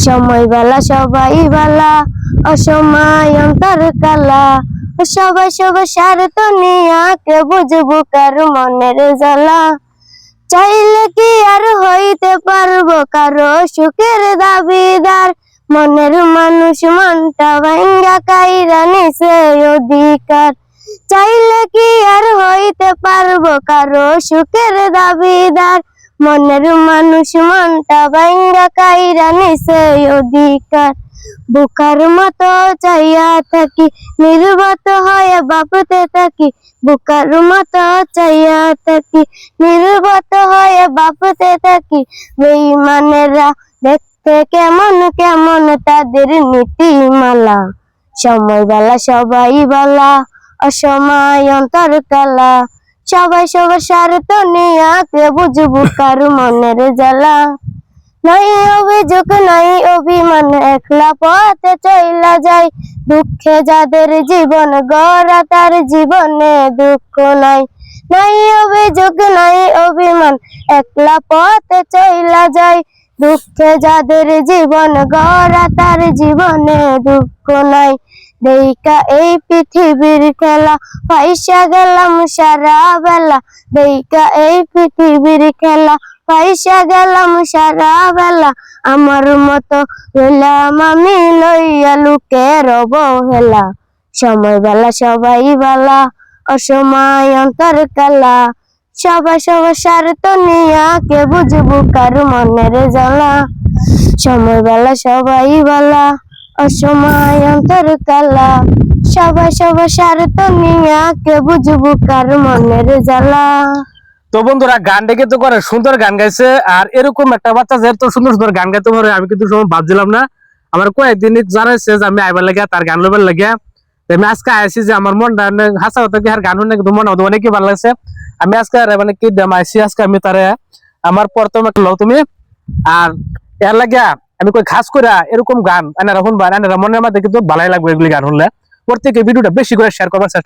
সময় বালা সবাই বালা, অসময় অন্তর কালা। সবাই সবার স্বার্থ নিয়া, কে বুঝবো কার মনের জ্বালা। চাইলে কি আর হইতে পারবো কারো সুখের দাবিদার। মনের মানুষ মনটা ভাঙ্গা কাইরা নিছে অধিকার। চাইলে কি আর হইতে পারবো কারো সুখের দাবিদার। মনের মানুষ মনটা ভাঙ্গা কাইরা নিছে অধিকার। বুকার মতো চাইয়া থাকি, নির্বাত হয়ে বাপতে থাকি। বুকার মতো চাইয়া থাকি, নির্বাত হয়ে বাপতে থাকি। বেঈমানেরা দেখতে কেমন কেমন, তাদের নীতিমালা। সময় বালা সবাই বালা, অসময় অন্তর কালা। সবাই সবার স্বার্থ নিয়া, কে বুঝবো কার মনের জ্বালা। নাই অভিযোগ নাই অভিমান, একলা পথে চইলা যায়। দুঃখে যাদের জীবন গড়া, তার জীবনে দুঃখ নাই। নাই অভিযোগ নাই অভিমান, একলা পথে চইলা যায়। দুঃখে যাদের জীবন গড়া, তার জীবনে দুঃখ নাই। দেইকা এই পৃথিবীর খেলা, পয়সা গেলাম সারা বেলা। দেইকা এই পৃথিবীর খেলা, পয়সা গেলাম সারা বেলা। আমার মতো হইলাম আমি, লইয়া লুকে রব হেলা। সময় বালা সবাই বালা, অসময় অন্তর কালা। সবাই সবার স্বার্থ নিয়া, কে বুঝবো কার মনের জ্বালা। সময় বালা সবাই বালা, অসময় অন্তর কালা। সবাই সবার স্বার্থ নিয়া, কে বুঝবো কার মনের জ্বালা। তো বন্ধুরা, গানটা কিন্তু করে সুন্দর গান গাইছে। আর এরকম একটা বাচ্চা যে এত সুন্দর সুন্দর গান গাইতে পারে, আমি কিন্তু সময় ভাবছিলাম না। আমার কয়েকদিন জানাইছে যে আমি আইবার লাগে, তার গান লবার লাগে। আমি আজকে আইসি যে আমার মনটা হাসা হতো কি, আর গান শুনে কিন্তু মনে হতো অনেক ভালো লাগছে। আমি আজকে মানে কি দাম আইসি, আজকে আমি তারে আমার প্রথম একটা লও তুমি। আর এর লাগে আমি কই খাস করে এরকম গান এনারা শুনবা, এনারা মনের মধ্যে কিন্তু ভালোই লাগবে। এগুলি গান শুনলে প্রত্যেকে ভিডিওটা বেশি করে শেয়ার করবার চেষ্টা